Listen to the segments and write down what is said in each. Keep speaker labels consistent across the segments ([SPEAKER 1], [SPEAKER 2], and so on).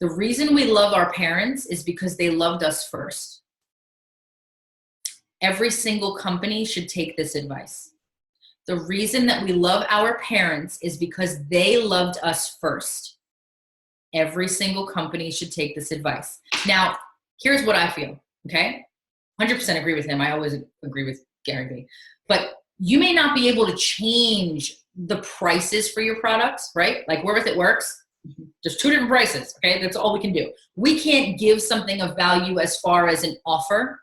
[SPEAKER 1] The reason we love our parents is because they loved us first. Every single company should take this advice. The reason that we love our parents is because they loved us first. Every single company should take this advice. Now, here's what I feel, okay? 100% agree with him. I always agree with Gary Vee. But you may not be able to change the prices for your products, right? Like Where With It works. There's 2 different prices, okay? That's all we can do. We can't give something of value as far as an offer.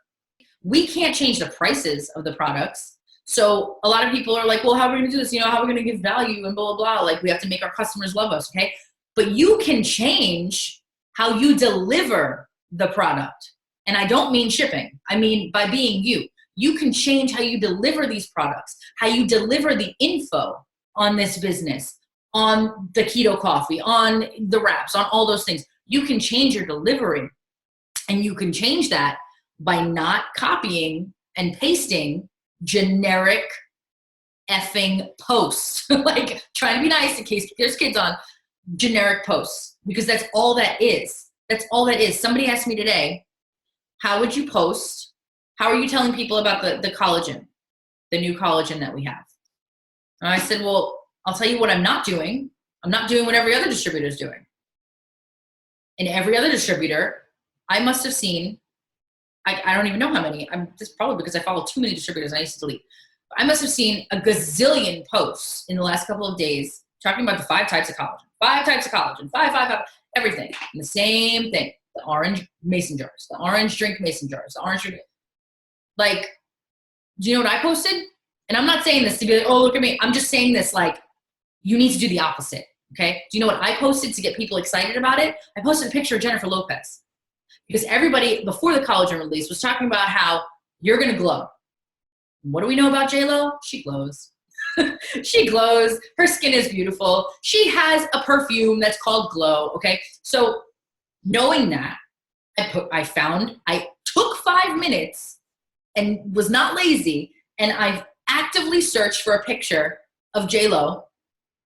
[SPEAKER 1] We can't change the prices of the products. So a lot of people are like, well, how are we gonna do this? How are we gonna give value and blah, blah, blah. Like we have to make our customers love us, okay? But you can change how you deliver the product. And I don't mean shipping. I mean by being you. You can change how you deliver these products, how you deliver the info on this business, on the keto coffee, on the wraps, on all those things. You can change your delivery, and you can change that by not copying and pasting generic effing posts. Like trying to be nice in case there's kids on, generic posts, because that's all that is. That's all that is. Somebody asked me today, how would you post? How are you telling people about the collagen, the new collagen that we have? And I said, well, I'll tell you what I'm not doing. I'm not doing what every other distributor is doing. And every other distributor, I must have seen, I don't even know how many. This is probably because I follow too many distributors and I used to delete. I must have seen a gazillion posts in the last couple of days talking about the 5 types of collagen. 5 types of collagen. 5, everything. And the same thing. The orange mason jars. The orange drink mason jars. The orange drink. Like, do you know what I posted? And I'm not saying this to be like, oh, look at me. I'm just saying this like, you need to do the opposite, okay? Do you know what I posted to get people excited about it? I posted a picture of Jennifer Lopez. Because everybody, before the collagen release, was talking about how you're going to glow. What do we know about J-Lo? She glows. She glows. Her skin is beautiful. She has a perfume that's called Glow, okay? So knowing that, I took 5 minutes and was not lazy, and I've actively searched for a picture of J-Lo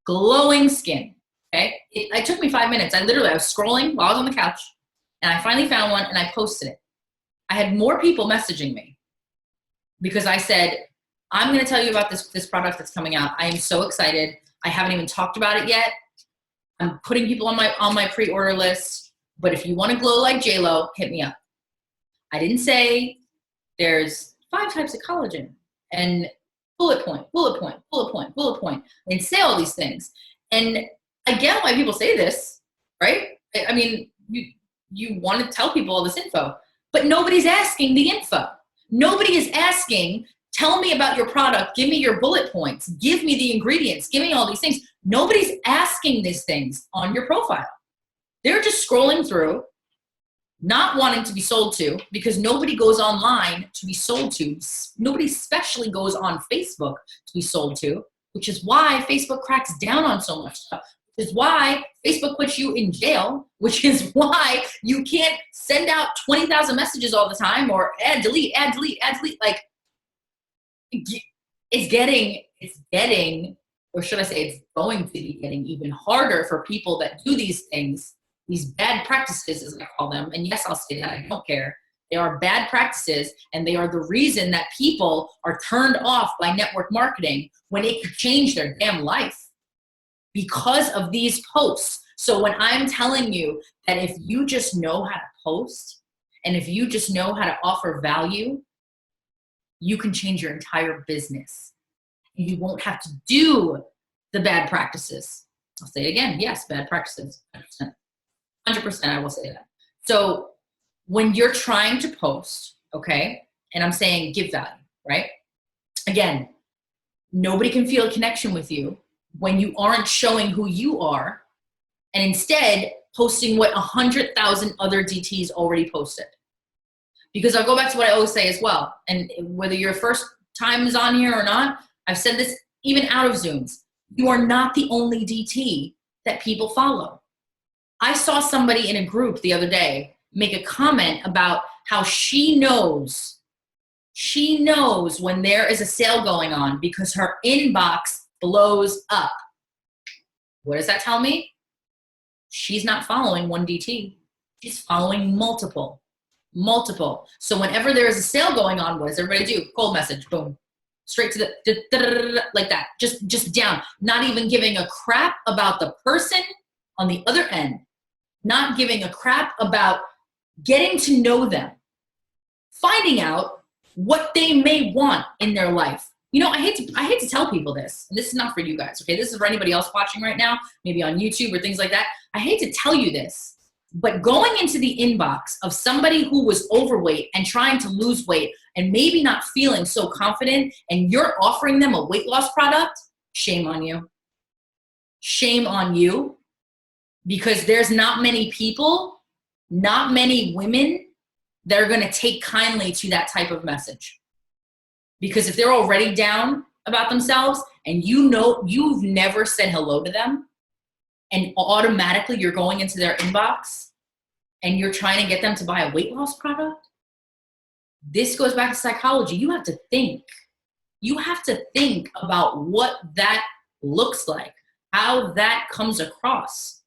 [SPEAKER 1] glowing skin, okay? It took me 5 minutes. I was scrolling while I was on the couch, and I finally found one, and I posted it. I had more people messaging me because I said, I'm going to tell you about this product that's coming out. I am so excited. I haven't even talked about it yet. I'm putting people on my pre-order list, but if you want to glow like J-Lo, hit me up. I didn't say there's 5 types of collagen and bullet point. I didn't say all these things. And I get why people say this, right? I mean, you want to tell people all this info, but nobody's asking the info. Nobody is asking, tell me about your product, give me your bullet points, give me the ingredients, give me all these things. Nobody's asking these things on your profile. They're just scrolling through, not wanting to be sold to, because nobody goes online to be sold to. Nobody especially goes on Facebook to be sold to, which is why Facebook cracks down on so much stuff. Which is why Facebook puts you in jail, which is why you can't send out 20,000 messages all the time or add, delete. Like, it's getting, or should I say it's going to be getting even harder for people that do these things, these bad practices, as I call them. And yes, I'll say that, I don't care. They are bad practices, and they are the reason that people are turned off by network marketing when it could change their damn life because of these posts. So when I'm telling you that if you just know how to post, and if you just know how to offer value, you can change your entire business. You won't have to do the bad practices. I'll say it again. Yes, bad practices. 100%, I will say that. So when you're trying to post, okay, and I'm saying give value, right? Again, nobody can feel a connection with you when you aren't showing who you are, and instead posting what 100,000 other DTs already posted. Because I'll go back to what I always say as well, and whether your first time is on here or not, I've said this even out of Zooms, you are not the only DT that people follow. I saw somebody in a group the other day make a comment about how she knows when there is a sale going on because her inbox blows up. What does that tell me? She's not following one DT. She's following multiple. So whenever there is a sale going on, what does everybody do? Cold message, boom. Straight to the, like that, just down. Not even giving a crap about the person on the other end. Not giving a crap about getting to know them. Finding out what they may want in their life. You know, I hate to tell people this, and this is not for you guys, okay? This is for anybody else watching right now, maybe on YouTube or things like that. I hate to tell you this, but going into the inbox of somebody who was overweight and trying to lose weight and maybe not feeling so confident, and you're offering them a weight loss product, shame on you. Shame on you, because there's not many people, not many women that are gonna take kindly to that type of message. Because if they're already down about themselves and you know you've never said hello to them, and automatically you're going into their inbox and you're trying to get them to buy a weight loss product, this goes back to psychology. You have to think. You have to think about what that looks like, how that comes across,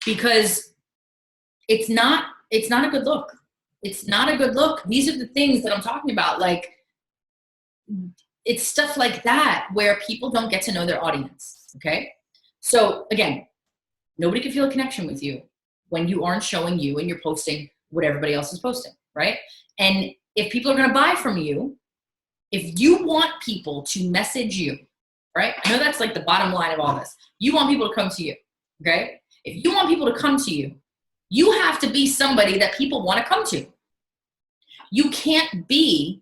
[SPEAKER 1] because it's not a good look. It's not a good look. These are the things that I'm talking about. Like, it's stuff like that where people don't get to know their audience, okay? So again, nobody can feel a connection with you when you aren't showing you and you're posting what everybody else is posting, right? And if people are gonna buy from you, if you want people to message you, right? I know that's like the bottom line of all this. You want people to come to you, okay? If you want people to come to you, you have to be somebody that people wanna come to. You can't be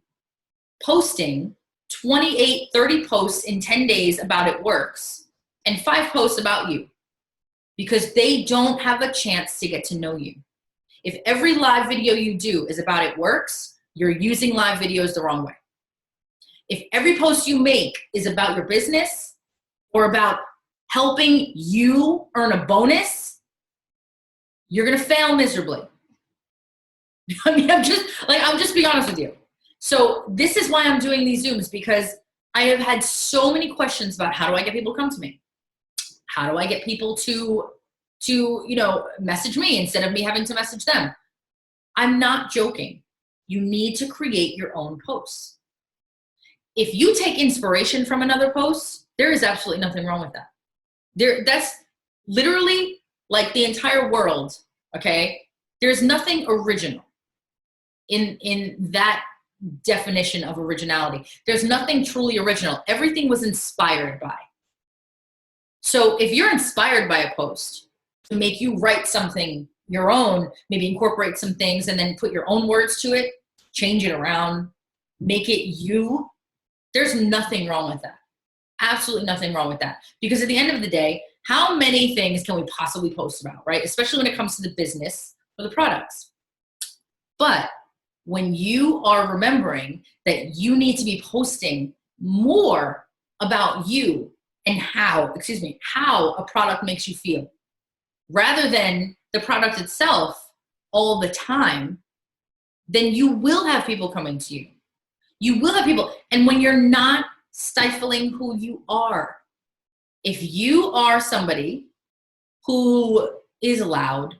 [SPEAKER 1] posting 28, 30 posts in 10 days about it works and 5 posts about you, because they don't have a chance to get to know you. If every live video you do is about it works, you're using live videos the wrong way. If every post you make is about your business or about helping you earn a bonus, you're gonna fail miserably. I mean, I'm just being honest with you. So this is why I'm doing these Zooms, because I have had so many questions about how do I get people to come to me? How do I get people to you know, message me instead of me having to message them? I'm not joking. You need to create your own posts. If you take inspiration from another post, there is absolutely nothing wrong with that. That's literally like the entire world, okay? There's nothing original in that definition of originality. There's nothing truly original. Everything was inspired by. So if you're inspired by a post to make you write something your own, maybe incorporate some things and then put your own words to it, change it around, make it you, there's nothing wrong with that. Absolutely nothing wrong with that. Because at the end of the day, how many things can we possibly post about, right? Especially when it comes to the business or the products. But when you are remembering that you need to be posting more about you and how a product makes you feel, rather than the product itself all the time, then you will have people coming to you. You will have people, and when you're not stifling who you are, if you are somebody who is loud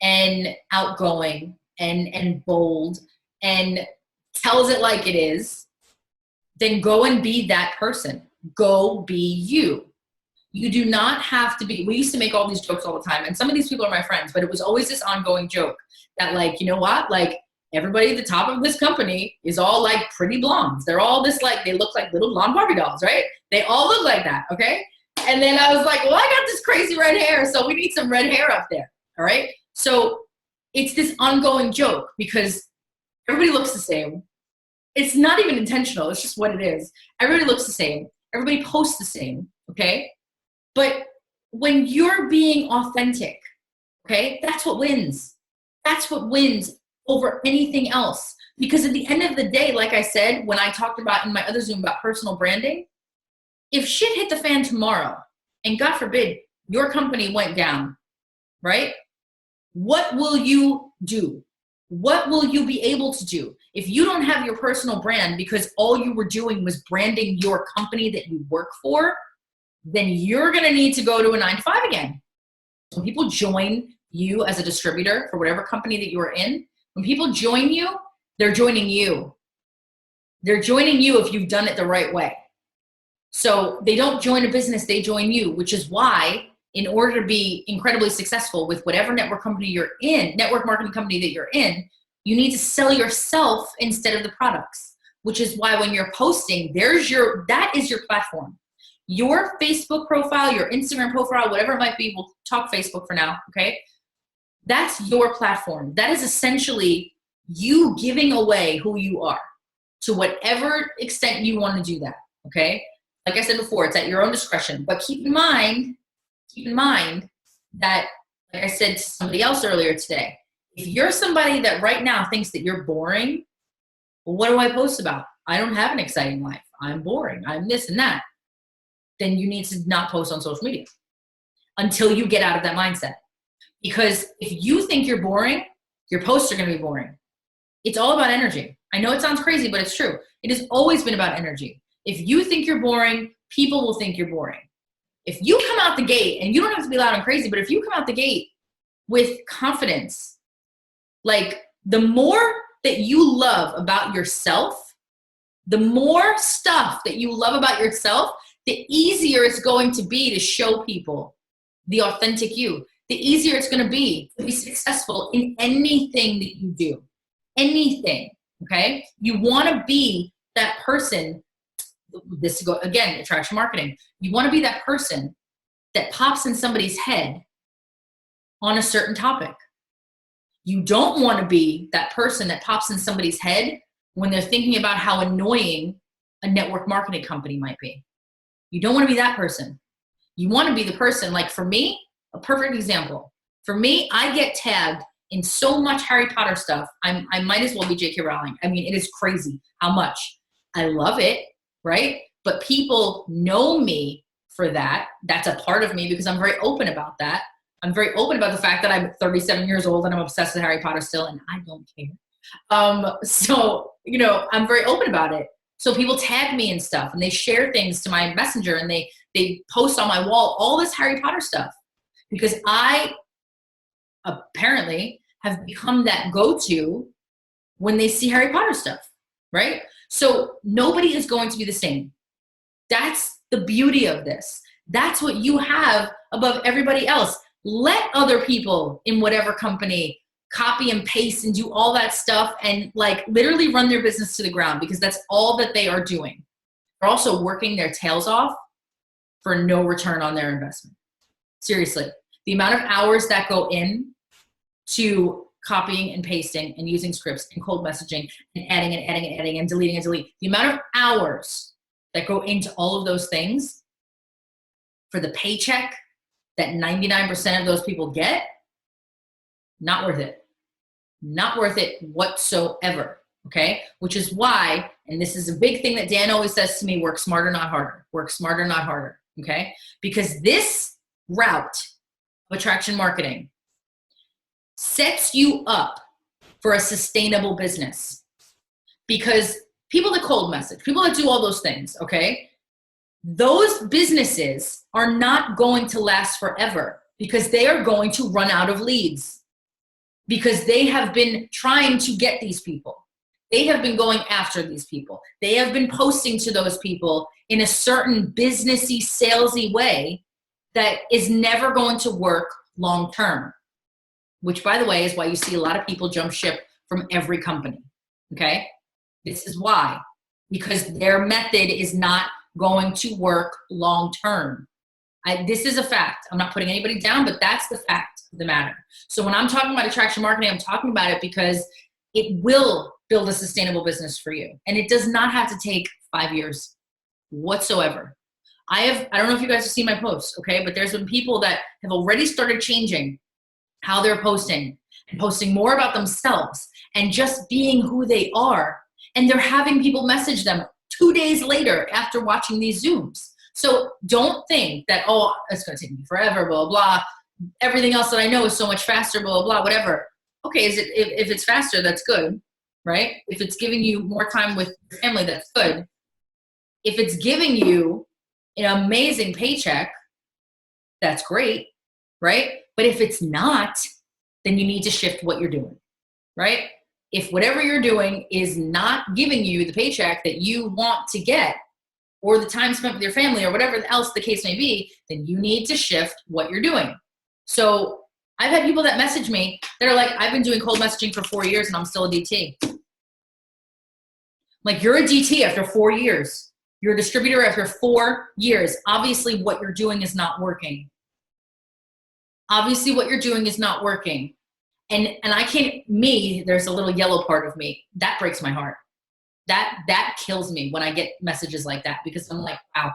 [SPEAKER 1] and outgoing and bold and tells it like it is, then go and be that person. Go be you. You do not have to be, we used to make all these jokes all the time, and some of these people are my friends, but it was always this ongoing joke that, like, you know what, like, everybody at the top of this company is all like pretty blondes. They're all this, like, they look like little blonde Barbie dolls, right? They all look like that, okay? And then I was like, well, I got this crazy red hair, so we need some red hair up there, all right? So it's this ongoing joke because everybody looks the same. It's not even intentional, it's just what it is. Everybody looks the same. Everybody posts the same, okay? But when you're being authentic, okay, that's what wins. That's what wins over anything else. Because at the end of the day, like I said, when I talked about in my other Zoom about personal branding, if shit hit the fan tomorrow, and God forbid, your company went down, right? What will you do? What will you be able to do? If you don't have your personal brand because all you were doing was branding your company that you work for, then you're gonna need to go to a 9-to-5 again. When people join you as a distributor for whatever company that you are in, when people join you, they're joining you. They're joining you if you've done it the right way. So they don't join a business, they join you, which is why in order to be incredibly successful with whatever network company you're in, network marketing company that you're in, you need to sell yourself instead of the products, which is why when you're posting, that is your platform. Your Facebook profile, your Instagram profile, whatever it might be, we'll talk Facebook for now, okay? That's your platform. That is essentially you giving away who you are to whatever extent you want to do that, okay? Like I said before, it's at your own discretion, but keep in mind that, like I said to somebody else earlier today, if you're somebody that right now thinks that you're boring, well, what do I post about? I don't have an exciting life. I'm boring. I'm this and that. Then you need to not post on social media until you get out of that mindset. Because if you think you're boring, your posts are going to be boring. It's all about energy. I know it sounds crazy, but it's true. It has always been about energy. If you think you're boring, people will think you're boring. If you come out the gate, and you don't have to be loud and crazy, but if you come out the gate with confidence, like the more that you love about yourself, the more stuff that you love about yourself, the easier it's going to be to show people the authentic you. The easier it's going to be successful in anything that you do. Anything, okay? You want to be that person. This to go again, attraction marketing. You want to be that person that pops in somebody's head on a certain topic. You don't want to be that person that pops in somebody's head when they're thinking about how annoying a network marketing company might be. You don't want to be that person. You want to be the person, like for me, a perfect example. For me, I get tagged in so much Harry Potter stuff. I might as well be J.K. Rowling. I mean, it is crazy how much. I love it, right? But people know me for that. That's a part of me because I'm very open about that. I'm very open about the fact that I'm 37 years old and I'm obsessed with Harry Potter still, and I don't care. So, you know, I'm very open about it. So people tag me and stuff, and they share things to my messenger, and they post on my wall all this Harry Potter stuff because I apparently have become that go-to when they see Harry Potter stuff, right? So nobody is going to be the same. That's the beauty of this. That's what you have above everybody else. Let other people in whatever company copy and paste and do all that stuff and like literally run their business to the ground because that's all that they are doing. They're also working their tails off for no return on their investment. Seriously, the amount of hours that go in to copying and pasting and using scripts and cold messaging and adding and adding and adding and deleting and delete, the amount of hours that go into all of those things for the paycheck that 99% of those people get, not worth it. Not worth it whatsoever, okay? Which is why, and this is a big thing that Dan always says to me, work smarter, not harder. Work smarter, not harder, okay? Because this route of attraction marketing sets you up for a sustainable business. Because people that cold message, people that do all those things, okay? Those businesses are not going to last forever because they are going to run out of leads because they have been trying to get these people. They have been going after these people. They have been posting to those people in a certain businessy, salesy way that is never going to work long term, which by the way is why you see a lot of people jump ship from every company, okay? This is why, because their method is not going to work long term. This is a fact. I'm not putting anybody down, but that's the fact of the matter. So when I'm talking about attraction marketing, I'm talking about it because it will build a sustainable business for you. And it does not have to take 5 years whatsoever. I don't know if you guys have seen my posts, okay? But there's been people that have already started changing how they're posting and posting more about themselves and just being who they are. And they're having people message them 2 days later after watching these Zooms. So don't think that, oh, it's going to take me forever, blah, blah. Everything else that I know is so much faster, blah, blah, whatever. Okay, if it's faster, that's good, right? If it's giving you more time with your family, that's good. If it's giving you an amazing paycheck, that's great, right? But if it's not, then you need to shift what you're doing, right? If whatever you're doing is not giving you the paycheck that you want to get, or the time spent with your family, or whatever else the case may be, then you need to shift what you're doing. So I've had people that message me that are like, I've been doing cold messaging for 4 years and I'm still a DT. Like, you're a DT after 4 years. You're a distributor after 4 years. Obviously what you're doing is not working. Obviously what you're doing is not working. And I can't, there's a little yellow part of me. That breaks my heart. That kills me when I get messages like that, because I'm like, wow,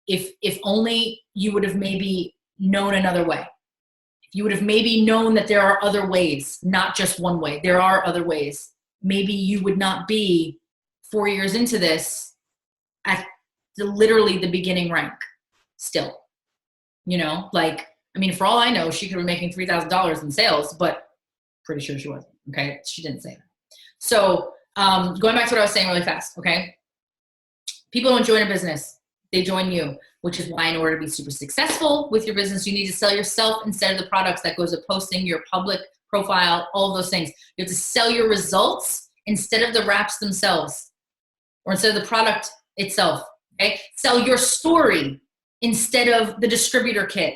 [SPEAKER 1] if only you would have maybe known another way. If you would have maybe known that there are other ways, not just one way. There are other ways. Maybe you would not be 4 years into this at literally the beginning rank still. You know, like, I mean, for all I know, she could be making $3,000 in sales, but pretty sure she wasn't. Okay. She didn't say that. So going back to what I was saying really fast. Okay. People don't join a business. They join you, which is why in order to be super successful with your business, you need to sell yourself instead of the products. That goes to posting your public profile, all of those things. You have to sell your results instead of the wraps themselves, or instead of the product itself. Okay. Sell your story instead of the distributor kit.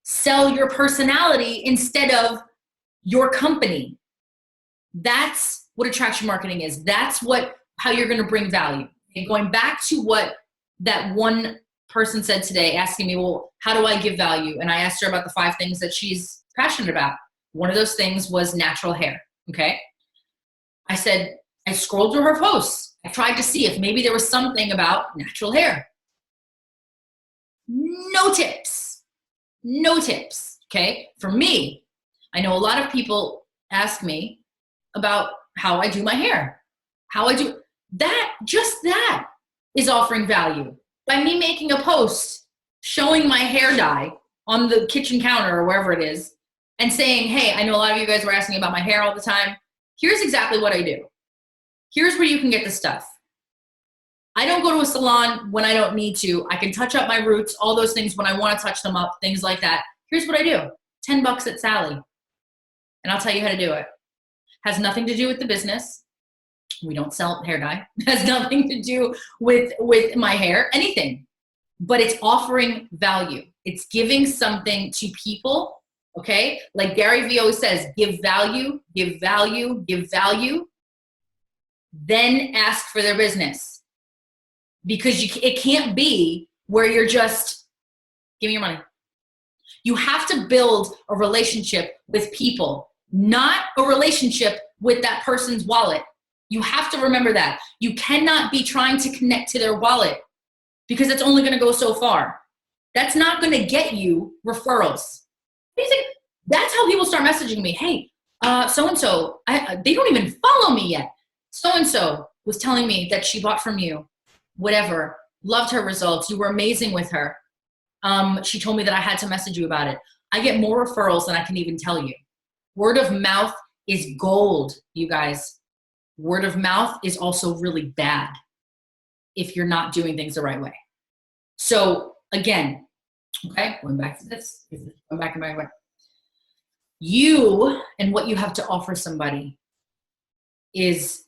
[SPEAKER 1] Sell your personality instead of your company. That's what attraction marketing is. That's how you're going to bring value. And going back to what that one person said today, asking me, well, how do I give value? And I asked her about the 5 things that she's passionate about. One of those things was natural hair. Okay. I said, I scrolled through her posts. I tried to see if maybe there was something about natural hair. No tips. No tips. Okay. For me, I know a lot of people ask me about how I do my hair, how I do that. Just that is offering value. By me making a post showing my hair dye on the kitchen counter or wherever it is, and saying, hey, I know a lot of you guys were asking about my hair all the time. Here's exactly what I do. Here's where you can get the stuff. I don't go to a salon when I don't need to. I can touch up my roots, all those things when I want to touch them up, things like that. Here's what I do. $10 at Sally. And I'll tell you how to do it. Has nothing to do with the business. We don't sell hair dye. Has nothing to do with my hair, anything. But it's offering value. It's giving something to people, okay? Like Gary Vee always says, give value, give value, give value. Then ask for their business. Because it can't be where you're just, give me your money. You have to build a relationship with people, not a relationship with that person's wallet. You have to remember that. You cannot be trying to connect to their wallet, because it's only going to go so far. That's not going to get you referrals. What do you think? That's how people start messaging me. Hey, so-and-so, they don't even follow me yet. So-and-so was telling me that she bought from you, whatever, loved her results. You were amazing with her. She told me that I had to message you about it. I get more referrals than I can even tell you. Word of mouth is gold, you guys. Word of mouth is also really bad if you're not doing things the right way. So again, okay, going back to this, going back in my way. You and what you have to offer somebody is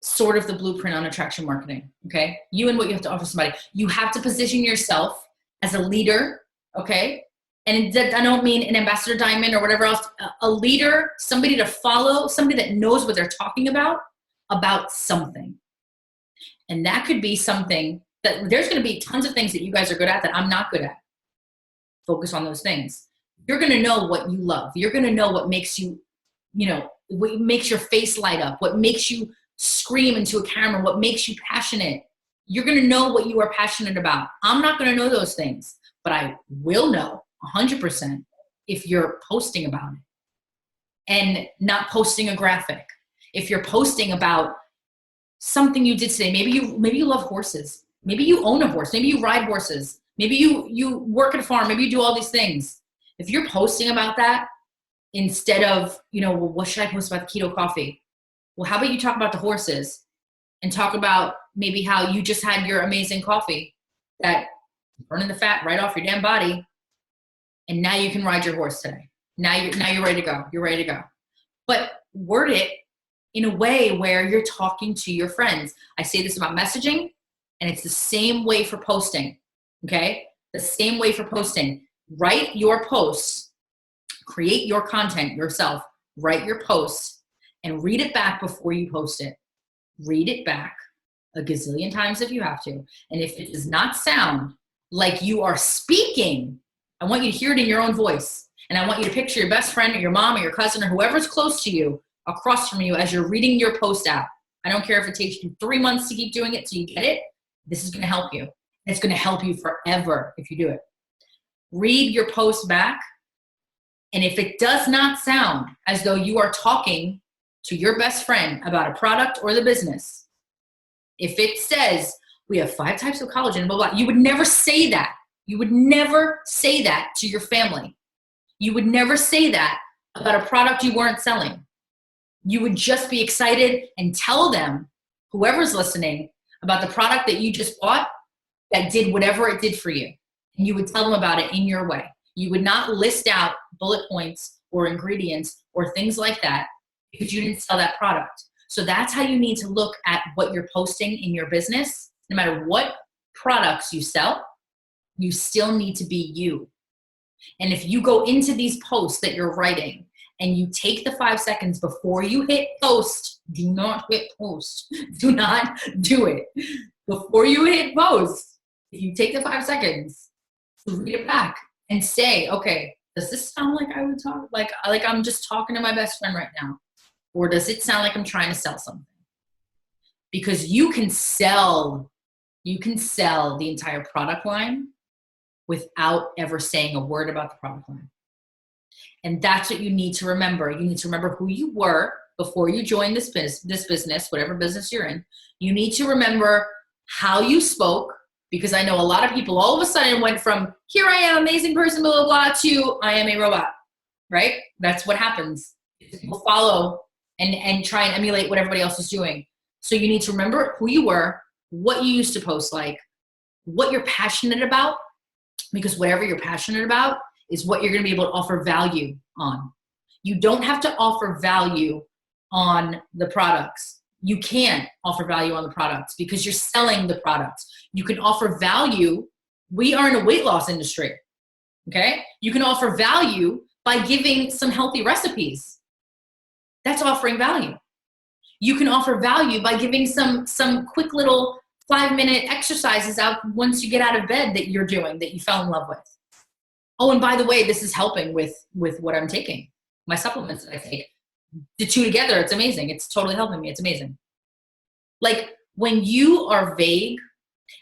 [SPEAKER 1] sort of the blueprint on attraction marketing, okay? You and what you have to offer somebody. You have to position yourself as a leader, okay? And I don't mean an ambassador diamond or whatever else. A leader, somebody to follow, somebody that knows what they're talking about something. And that could be something that there's going to be tons of things that you guys are good at that I'm not good at. Focus on those things. You're going to know what you love. You're going to know what makes you, what makes your face light up, what makes you scream into a camera, what makes you passionate. You're going to know what you are passionate about. I'm not going to know those things, but I will know 100% if you're posting about it and not posting a graphic. If you're posting about something you did today, maybe you love horses. Maybe you own a horse. Maybe you ride horses. Maybe you work at a farm. Maybe you do all these things. If you're posting about that instead of, well, what should I post about the keto coffee? Well, how about you talk about the horses and talk about maybe how you just had your amazing coffee that burning the fat right off your damn body, and now you can ride your horse today. Now you're ready to go. You're ready to go. But word it in a way where you're talking to your friends. I say this about messaging, and it's the same way for posting, okay? The same way for posting. Write your posts, create your content yourself, write your posts, and read it back before you post it. Read it back a gazillion times if you have to. And if it does not sound like you are speaking, I want you to hear it in your own voice. And I want you to picture your best friend or your mom or your cousin or whoever's close to you across from you as you're reading your post out. I don't care if it takes you 3 months to keep doing it till you get it. This is going to help you. It's going to help you forever if you do it. Read your post back. And if it does not sound as though you are talking to your best friend about a product or the business, if it says, we have 5 types of collagen, blah, blah, you would never say that. You would never say that to your family. You would never say that about a product you weren't selling. You would just be excited and tell them, whoever's listening, about the product that you just bought that did whatever it did for you. And you would tell them about it in your way. You would not list out bullet points or ingredients or things like that because you didn't sell that product. So that's how you need to look at what you're posting in your business. No matter what products you sell, you still need to be you. And if you go into these posts that you're writing and you take the 5 seconds before you hit post, do not hit post. Do not do it. Before you hit post, if you take the 5 seconds to read it back and say, okay, does this sound like I would talk? Like I'm just talking to my best friend right now? Or does it sound like I'm trying to sell something? Because you can sell the entire product line without ever saying a word about the product line. And that's what you need to remember. You need to remember who you were before you joined this business, whatever business you're in. You need to remember how you spoke, because I know a lot of people all of a sudden went from, here I am, amazing person, blah, blah, blah, to I am a robot, right? That's what happens. People follow and try and emulate what everybody else is doing. So you need to remember who you were, what you used to post like, what you're passionate about, because whatever you're passionate about is what you're going to be able to offer value on. You don't have to offer value on the products. You can't offer value on the products because you're selling the products. You can offer value. We are in a weight loss industry, okay? You can offer value by giving some healthy recipes. That's offering value. You can offer value by giving some quick little 5-minute exercises out once you get out of bed that you're doing, that you fell in love with. Oh, and by the way, this is helping with what I'm taking, my supplements that I take. The two together, it's amazing. It's totally helping me. It's amazing. Like when you are vague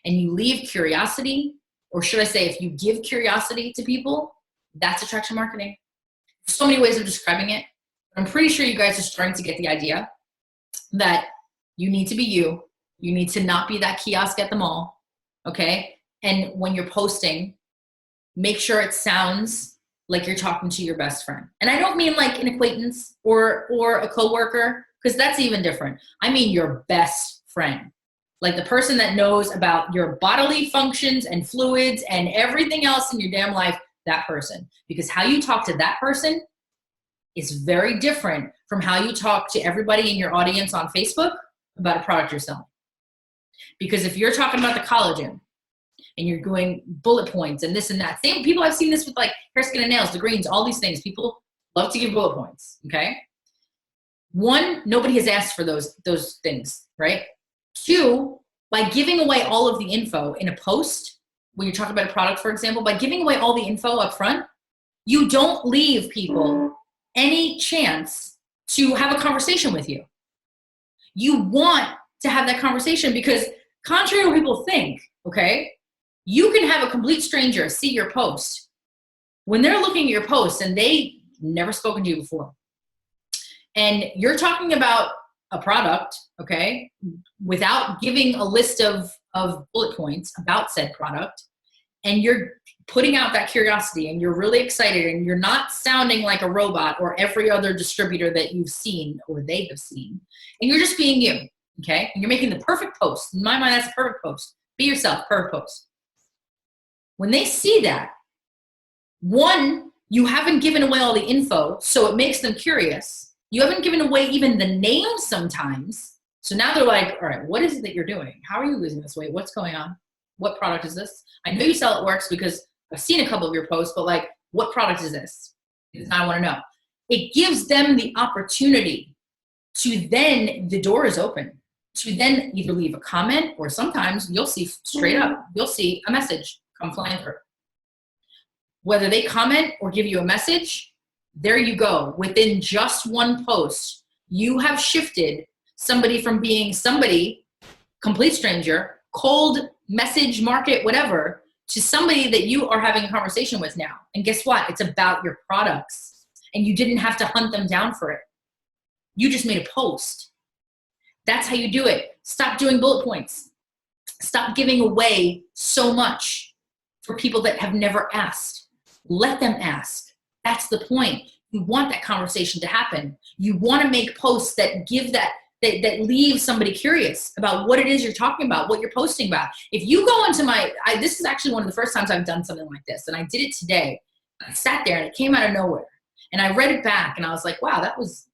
[SPEAKER 1] and you leave curiosity, or should I say if you give curiosity to people, that's attraction marketing. There's so many ways of describing it. I'm pretty sure you guys are starting to get the idea that you need to be you. You need to not be that kiosk at the mall, okay? And when you're posting, make sure it sounds like you're talking to your best friend. And I don't mean like an acquaintance or a coworker, because that's even different. I mean your best friend. Like the person that knows about your bodily functions and fluids and everything else in your damn life, that person. Because how you talk to that person is very different from how you talk to everybody in your audience on Facebook about a product you're selling. Because if you're talking about the collagen and you're going bullet points and this and that, same people, I've seen this with like hair, skin, and nails, the greens, all these things. People love to give bullet points, okay? 1, nobody has asked for those things, right? 2, by giving away all of the info in a post, when you're talking about a product, for example, by giving away all the info up front, you don't leave people any chance to have a conversation with you. You want to have that conversation because contrary to what people think, okay, you can have a complete stranger see your post when they're looking at your post and they never spoken to you before. And you're talking about a product, okay, without giving a list of bullet points about said product, and you're putting out that curiosity and you're really excited and you're not sounding like a robot or every other distributor that you've seen or they have seen, and you're just being you, okay? And you're making the perfect post. In my mind, that's a perfect post. Be yourself, perfect post. When they see that, One, you haven't given away all the info, so it makes them curious. You haven't given away even the name sometimes. So now they're like, all right, what is it that you're doing? How are you losing this weight? What's going on? What product is this? I know you sell It Works because I've seen a couple of your posts, but like, what product is this? Because I want to know. It gives them the opportunity to then, the door is open, to then either leave a comment, or sometimes you'll see straight up, you'll see a message come flying through. Whether they comment or give you a message, there you go. Within just one post, you have shifted somebody from being somebody, complete stranger, cold message market, whatever, to somebody that you are having a conversation with now. And guess what? It's about your products. And you didn't have to hunt them down for it. You just made a post. That's how you do it. Stop doing bullet points. Stop giving away so much for people that have never asked. Let them ask. That's the point. You want that conversation to happen. You want to make posts that give that leave somebody curious about what it is you're talking about, what you're posting about. If you go into this is actually one of the first times I've done something like this, and I did it today. I sat there and it came out of nowhere. And I read it back and I was like, wow, that was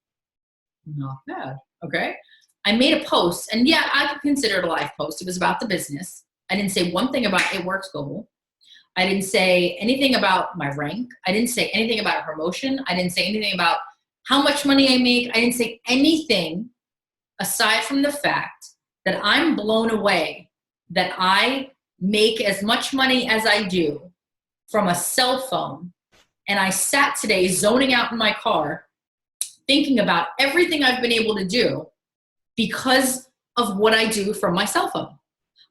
[SPEAKER 1] not bad. Okay. I made a post, and yeah, I could consider it a live post. It was about the business. I didn't say one thing about It Works Global. I didn't say anything about my rank. I didn't say anything about promotion. I didn't say anything about how much money I make. I didn't say anything aside from the fact that I'm blown away that I make as much money as I do from a cell phone. And I sat today zoning out in my car, thinking about everything I've been able to do because of what I do from my cell phone.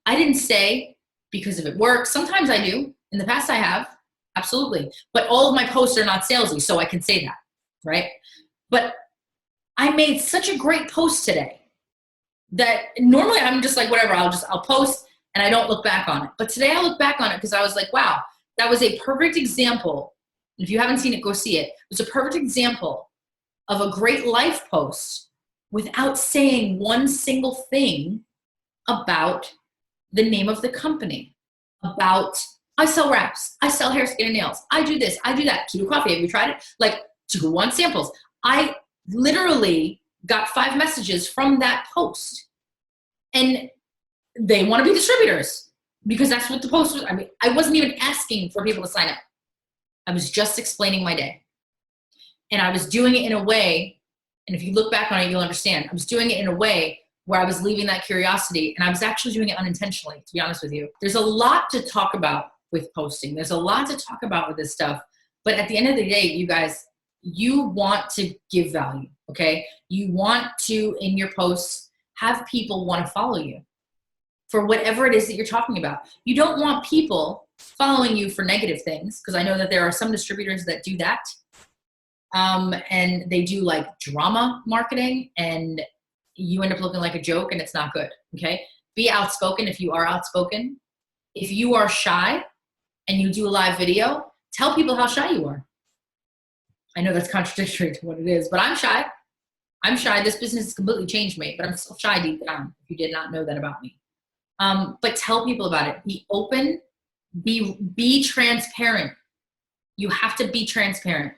[SPEAKER 1] I didn't say because of It Works. Sometimes I do. In the past I have, absolutely. But all of my posts are not salesy, so I can say that, right? But I made such a great post today that normally I'm just like, whatever, I'll post and I don't look back on it. But today I look back on it because I was like, wow, that was a perfect example. If you haven't seen it, go see it. It was a perfect example of a great life post without saying one single thing about the name of the company, about I sell wraps, I sell hair, skin, and nails, I do this, I do that, keto coffee, have you tried it? Like, to want samples. I literally got 5 messages from that post, and they want to be distributors because that's what the post was. I mean, I wasn't even asking for people to sign up. I was just explaining my day. And I was doing it in a way, and if you look back on it, you'll understand. I was doing it in a way where I was leaving that curiosity, and I was actually doing it unintentionally, to be honest with you. There's a lot to talk about with posting. There's a lot to talk about with this stuff. But at the end of the day, you guys, you want to give value, okay? You want to, in your posts, have people want to follow you for whatever it is that you're talking about. You don't want people following you for negative things, because I know that there are some distributors that do that. And they do like drama marketing, and you end up looking like a joke, and it's not good, okay? Be outspoken if you are outspoken. If you are shy and you do a live video, tell people how shy you are. I know that's contradictory to what it is, but I'm shy. I'm shy. This business has completely changed me, but I'm still shy deep down, if you did not know that about me. But tell people about it. Be open. Be transparent. You have to be transparent.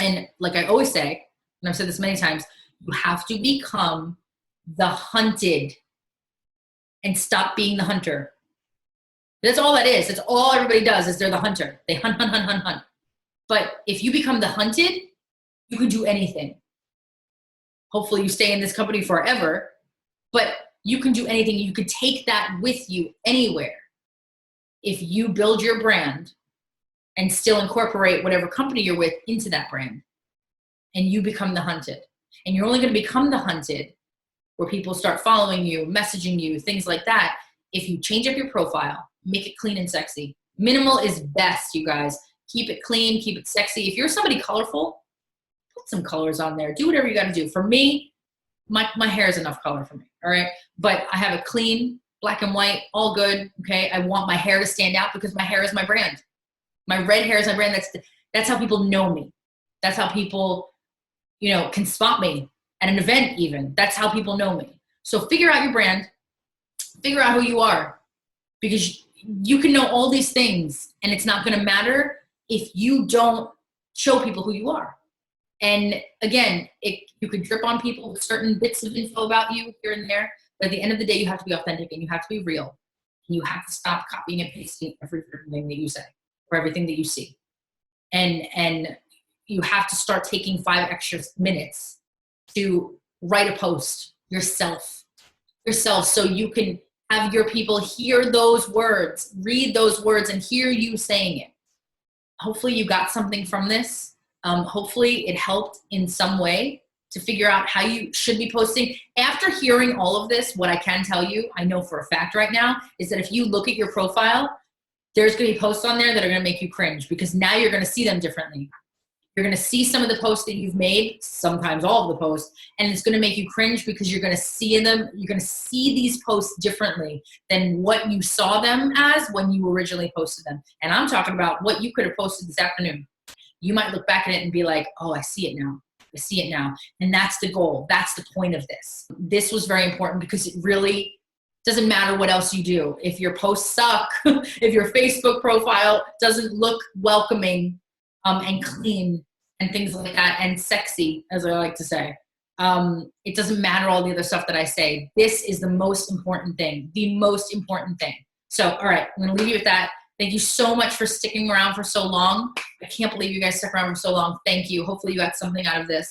[SPEAKER 1] And like I always say, and I've said this many times, you have to become the hunted and stop being the hunter. That's all that is. That's all everybody does, is they're the hunter. They hunt, hunt, hunt, hunt, hunt. But if you become the hunted, you can do anything. Hopefully you stay in this company forever, but you can do anything. You could take that with you anywhere. If you build your brand and still incorporate whatever company you're with into that brand, and you become the hunted. And you're only going to become the hunted where people start following you, messaging you, things like that, if you change up your profile, make it clean and sexy. Minimal is best, you guys. Keep it clean, keep it sexy. If you're somebody colorful, put some colors on there. Do whatever you got to do. For me, my hair is enough color for me, all right? But I have a clean, black and white, all good, okay? I want my hair to stand out because my hair is my brand. My red hair is my brand. That's how people know me. That's how people, can spot me at an event even. That's how people know me. So figure out your brand. Figure out who you are, because you can know all these things and it's not going to matter if you don't show people who you are. And again, you could drip on people with certain bits of info about you here and there, but at the end of the day, you have to be authentic and you have to be real. And you have to stop copying and pasting everything that you say or everything that you see. And you have to start taking 5 extra minutes to write a post yourself, so you can have your people hear those words, read those words, and hear you saying it. Hopefully you got something from this. Hopefully it helped in some way to figure out how you should be posting. After hearing all of this, what I can tell you, I know for a fact right now, is that if you look at your profile, there's going to be posts on there that are going to make you cringe, because now you're going to see them differently. You're going to see some of the posts that you've made, sometimes all of the posts, and it's going to make you cringe because you're going to see them. You're going to see these posts differently than what you saw them as when you originally posted them. And I'm talking about what you could have posted this afternoon. You might look back at it and be like, oh, I see it now. I see it now. And that's the goal. That's the point of this. This was very important because it really doesn't matter what else you do. If your posts suck, if your Facebook profile doesn't look welcoming, and clean and things like that, and sexy, as I like to say. It doesn't matter all the other stuff that I say. This is the most important thing, the most important thing. So, all right, I'm gonna leave you with that. Thank you so much for sticking around for so long. I can't believe you guys stuck around for so long. Thank you. Hopefully you got something out of this.